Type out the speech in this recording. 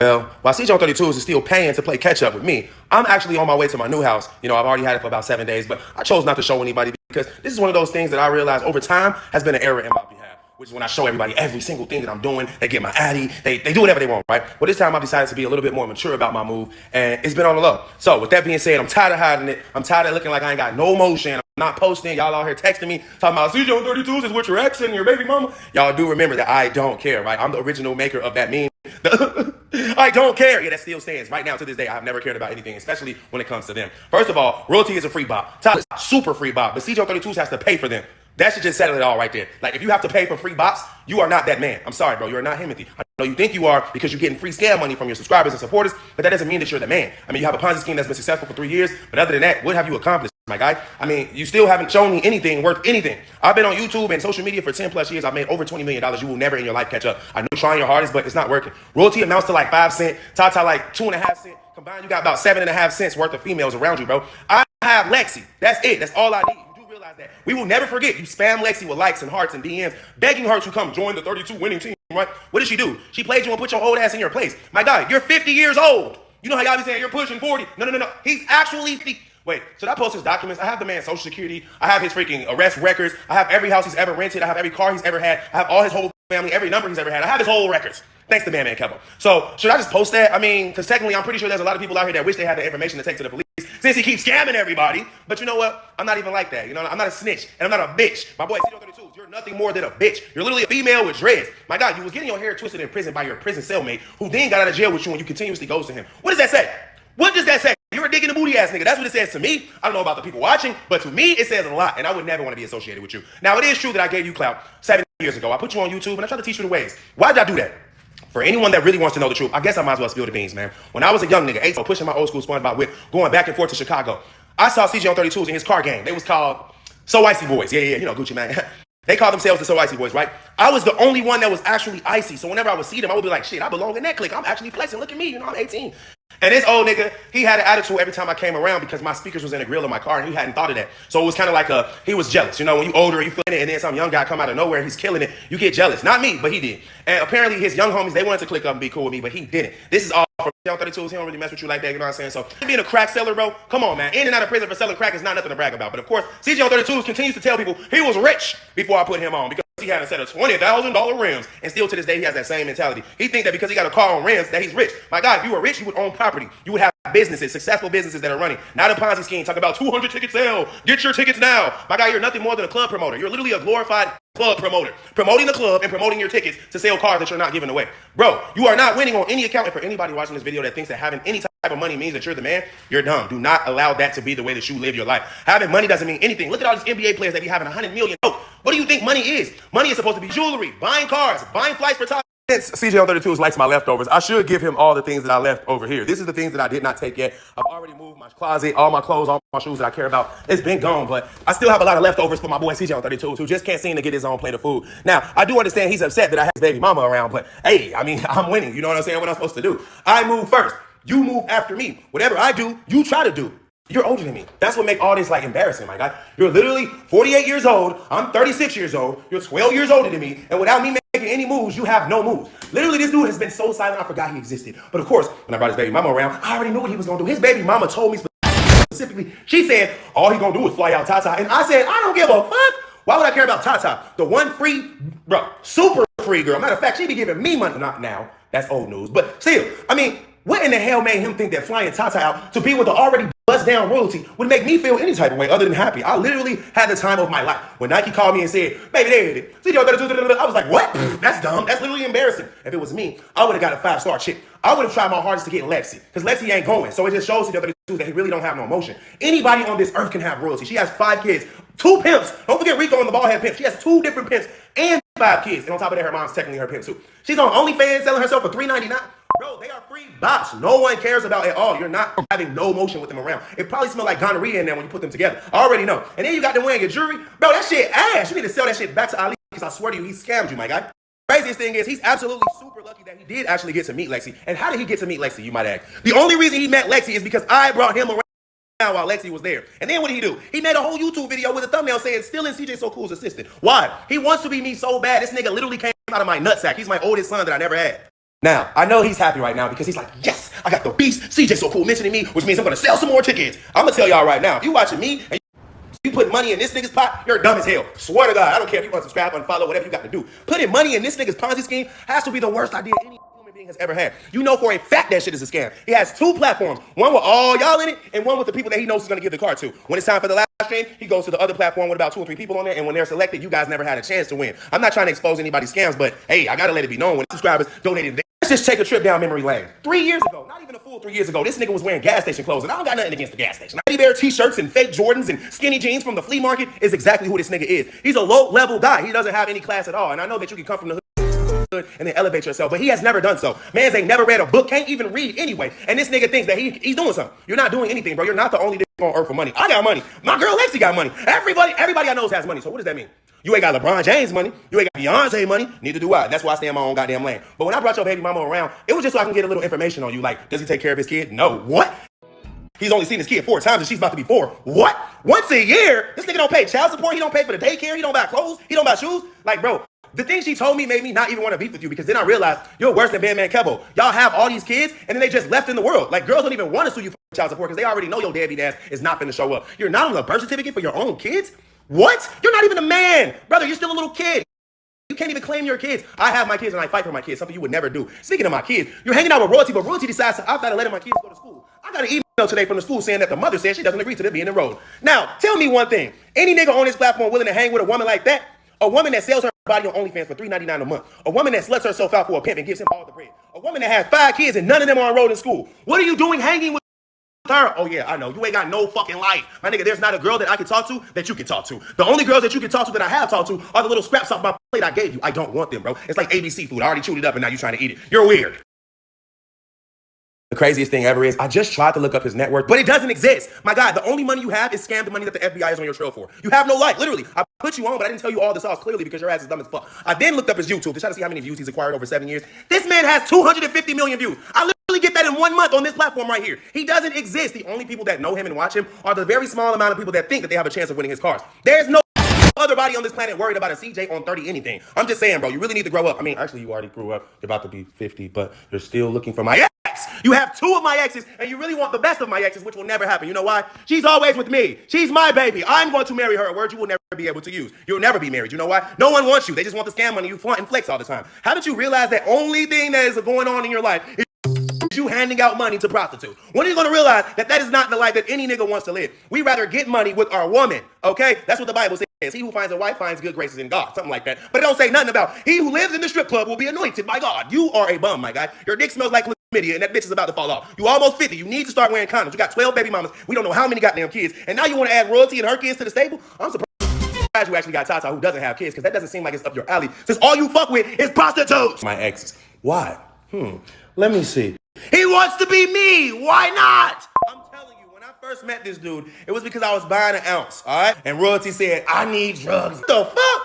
Well, while CJ on 32's is still paying to play catch up with me, I'm actually on my way to my new house. You know, I've already had it for about 7 days, but I chose not to show anybody because this is one of those things that I realized over time has been an error in my behalf. Which is when I show everybody every single thing that I'm doing, they get my addy, they do whatever they want, right? Well, this time I've decided to be a little bit more mature about my move, and it's been on the low. So with that being said, I'm tired of hiding it. I'm tired of looking like I ain't got no motion. I'm not posting. Y'all out here texting me, talking about CJ on 32's is with your ex and your baby mama. Y'all do remember that I don't care, right? I'm the original maker of that meme. I don't care. Yeah, that still stands. Right now, to this day, I've never cared about anything, especially when it comes to them. First of all, royalty is a free bop. Top is super free bop, but CJ on 32's has to pay for them. That should just settle it all right there. Like, if you have to pay for free bops, you are not that man. I'm sorry, bro. You're not Himothy. I know you think you are because you're getting free scam money from your subscribers and supporters, but that doesn't mean that you're the man. I mean, you have a Ponzi scheme that's been successful for 3 years, but other than that, what have you accomplished, my guy? I mean, you still haven't shown me anything worth anything. I've been on YouTube and social media for 10 plus years. I've made over $20 million. You will never in your life catch up. I know you're trying your hardest, but it's not working. Royalty amounts to like 5 cents. Tata like 2.5 cents. Combined, you got about 7.5 cents worth of females around you, bro. I have Lexi. That's it. That's all I need. That. We will never forget you spam Lexi with likes and hearts and DMs, begging her to come join the 32 winning team, right? What did she do? She played you and put your old ass in your place. My guy, you're 50 years old. You know how y'all be saying you're pushing 40? No. He's actually 50. Wait, should I post his documents? I have the man's social security. I have his freaking arrest records. I have every house he's ever rented. I have every car he's ever had. I have all his whole family, every number he's ever had. I have his whole records. Thanks to Man Kevo. So should I just post that? I mean, because technically I'm pretty sure there's a lot of people out here that wish they had the information to take to the police since he keeps scamming everybody. But you know what? I'm not even like that. You know, I'm not a snitch and I'm not a bitch. My boy, CJ32, you're nothing more than a bitch. You're literally a female with dreads. My God, you was getting your hair twisted in prison by your prison cellmate who then got out of jail with you and you continuously goes to him. What does that say? What does that say? You're a dick in the booty ass nigga. That's what it says to me. I don't know about the people watching, but to me, it says a lot, and I would never want to be associated with you. Now, it is true that I gave you clout 7 years ago. I put you on YouTube, and I tried to teach you the ways. Why did I do that? For anyone that really wants to know the truth, I guess I might as well spill the beans, man. When I was a young nigga, 8, pushing my old school SpongeBob whip, going back and forth to Chicago, I saw CJ on 32's in his car gang. They was called So Icy Boys. Yeah, you know, Gucci, man. They called themselves the So Icy Boys, right? I was the only one that was actually icy, so whenever I would see them, I would be like, shit, I belong in that clique. I'm actually flexing. Look at me, you know, I'm 18. And this old nigga, he had an attitude every time I came around because my speakers was in the grill of my car and he hadn't thought of that. So it was kind of like he was jealous. You know, when you older, you feeling it, and then some young guy come out of nowhere, he's killing it, you get jealous. Not me, but he did. And apparently his young homies, they wanted to click up and be cool with me, but he didn't. This is all from 32's. He don't really mess with you like that, you know what I'm saying? So being a crack seller, bro, come on, man. In and out of prison for selling crack is not nothing to brag about. But of course, CJ on 32's continues to tell people he was rich before I put him on because he had a set of $20,000 rims, and still to this day he has that same mentality. He think that because he got a car on rims that he's rich. My God, if you were rich, you would own property. You would have businesses, successful businesses that are running. Not a Ponzi scheme. Talk about 200 ticket sale. Get your tickets now. My God, you're nothing more than a club promoter. You're literally a glorified club promoter, promoting the club and promoting your tickets to sell cars that you're not giving away. Bro, you are not winning on any account. And for anybody watching this video that thinks that having any type of money means that you're the man, you're dumb. Do not allow that to be the way that you live your life. Having money doesn't mean anything. Look at all these NBA players that be having 100 million. What do you think money is? Money is supposed to be jewelry, buying cars, buying flights for top. Since CJ on 32's likes my leftovers, I should give him all the things that I left over here. This is the things that I did not take yet. I've already moved my closet, all my clothes, all my shoes that I care about. It's been gone, but I still have a lot of leftovers for my boy CJ on 32's who just can't seem to get his own plate of food. Now, I do understand he's upset that I have his baby mama around, but hey, I mean, I'm winning. You know what I'm saying? What I'm supposed to do. I move first. You move after me. Whatever I do, you try to do. You're older than me. That's what makes all this like embarrassing, my guy. You're literally 48 years old. I'm 36 years old. You're 12 years older than me. And without me making any moves, you have no moves. Literally, this dude has been so silent, I forgot he existed. But of course, when I brought his baby mama around, I already knew what he was going to do. His baby mama told me specifically, she said, all he going to do is fly out Tata. And I said, I don't give a fuck. Why would I care about Tata? The one free, bro, super free girl. Matter of fact, she be giving me money. Not now. That's old news. But still, I mean, what in the hell made him think that flying Tata out to be with the already bust down royalty would make me feel any type of way other than happy? I literally had the time of my life. When Nike called me and said, baby, there it is. I was like, what? That's dumb. That's literally embarrassing. If it was me, I would have got a 5-star chick. I would have tried my hardest to get Lexi, because Lexi ain't going. So it just shows that he really don't have no emotion. Anybody on this earth can have royalty. She has 5 kids, 2 pimps. Don't forget Rico and the ballhead pimp. She has 2 different pimps and 5 kids. And on top of that, her mom's technically her pimp too. She's on OnlyFans selling herself for $3.99. Bro, they are free bops. No one cares about at all. You're not having no motion with them around. It probably smells like gonorrhea in there when you put them together. I already know. And then you got them wearing your jewelry. Bro, that shit ass. You need to sell that shit back to Ali, because I swear to you, he scammed you, my guy. Craziest thing is he's absolutely super lucky that he did actually get to meet Lexi. And how did he get to meet Lexi, you might ask? The only reason he met Lexi is because I brought him around while Lexi was there. And then what did he do? He made a whole YouTube video with a thumbnail saying, still in CJ So Cool's assistant. Why? He wants to be me so bad. This nigga literally came out of my nutsack. He's my oldest son that I never had. Now, I know he's happy right now because he's like, yes, I got the beast. CJ's so cool mentioning me, which means I'm going to sell some more tickets. I'm going to tell y'all right now, if you watching me and you put money in this nigga's pot, you're dumb as hell. Swear to God, I don't care if you want to subscribe, unfollow, whatever you got to do. Putting money in this nigga's Ponzi scheme has to be the worst idea any human being has ever had. You know for a fact that shit is a scam. He has two platforms, one with all y'all in it and one with the people that he knows he's going to give the card to. When it's time for the live stream, he goes to the other platform with about 2 or 3 people on there, and when they're selected, you guys never had a chance to win. I'm not trying to expose anybody's scams, but hey, I got to let it be known when subscribers donated. Let's just take a trip down memory lane. 3 years ago, not even a full 3 years ago, this nigga was wearing gas station clothes, and I don't got nothing against the gas station. Teddy bear t-shirts and fake Jordans and skinny jeans from the flea market is exactly who this nigga is. He's a low-level guy. He doesn't have any class at all, and I know that you can come from the hood and then elevate yourself, but he has never done so. Mans ain't never read a book, can't even read anyway, and this nigga thinks that he's doing something. You're not doing anything, bro. You're not the only nigga on earth for money. I got money. My girl Lexi got money. Everybody I know has money, so what does that mean? You ain't got LeBron James money. You ain't got Beyonce money. Neither do I. That's why I stay in my own goddamn lane. But when I brought your baby mama around, it was just so I can get a little information on you. Like, does he take care of his kid? No. What? He's only seen his kid 4 times and she's about to be 4. What? Once a year? This nigga don't pay child support. He don't pay for the daycare. He don't buy clothes. He don't buy shoes. Like, bro, the thing she told me made me not even want to beef with you because then I realized you're worse than Bandman Kevo. Y'all have all these kids and then they just left in the world. Like, girls don't even want to sue you for child support because they already know your deadbeat ass is not finna show up. You're not on the birth certificate for your own kids? What? You're not even a man. Brother, you're still a little kid. You can't even claim your kids. I have my kids and I fight for my kids, something you would never do. Speaking of my kids, you're hanging out with Royalty, but Royalty decides to opt out of letting my kids go to school. I got an email today from the school saying that the mother said she doesn't agree to them being enrolled. Now, tell me one thing. Any nigga on this platform willing to hang with a woman like that? A woman that sells her body on OnlyFans for $3.99 a month. A woman that sluts herself out for a pimp and gives him all the bread. A woman that has 5 kids and none of them are enrolled in school. What are you doing hanging with her? Oh yeah, I know. You ain't got no fucking life. My nigga, there's not a girl that I can talk to that you can talk to. The only girls that you can talk to that I have talked to are the little scraps off my plate I gave you. I don't want them, bro. It's like ABC food. I already chewed it up and now you're trying to eat it. You're weird. The craziest thing ever is I just tried to look up his net worth, but it doesn't exist. My God, the only money you have is scam the money that the FBI is on your trail for. You have no life, literally. I put you on, but I didn't tell you all the sauce clearly because your ass is dumb as fuck. I then looked up his YouTube to try to see how many views he's acquired over 7 years. This man has 250 million views. I literally get that in 1 month on this platform right here. He doesn't exist. The only people that know him and watch him are the very small amount of people that think that they have a chance of winning his cars. There's no other body on this planet worried about a CJ on 30 anything. I'm just saying, bro, you really need to grow up. I mean, actually, you already grew up. You're about to be 50, but you're still looking for my ex. You have 2 of my exes, and you really want the best of my exes, which will never happen. You know why? She's always with me. She's my baby. I'm going to marry her, a word you will never be able to use. You'll never be married. You know why? No one wants you. They just want the scam money. You flaunt and flex all the time. Haven't you realized that only thing that is going on in your life is you handing out money to prostitutes? When are you going to realize that that is not the life that any nigga wants to live? We rather get money with our woman, okay? That's what the Bible says. He who finds a wife finds good graces in God, something like that. But it don't say nothing about he who lives in the strip club will be anointed by God. You are a bum, my guy. Your dick smells like chlamydia and that bitch is about to fall off. You almost 50. You need to start wearing condoms. You got 12 baby mamas. We don't know how many goddamn kids. And now you want to add Royalty and her kids to the stable? I'm surprised you actually got Tata who doesn't have kids because that doesn't seem like it's up your alley since all you fuck with is prostitutes. My exes. Why? Let me see. He wants to be me. Why not? I'm telling you, when I first met this dude, it was because I was buying an ounce, all right? And Royalty said, I need drugs. What the fuck?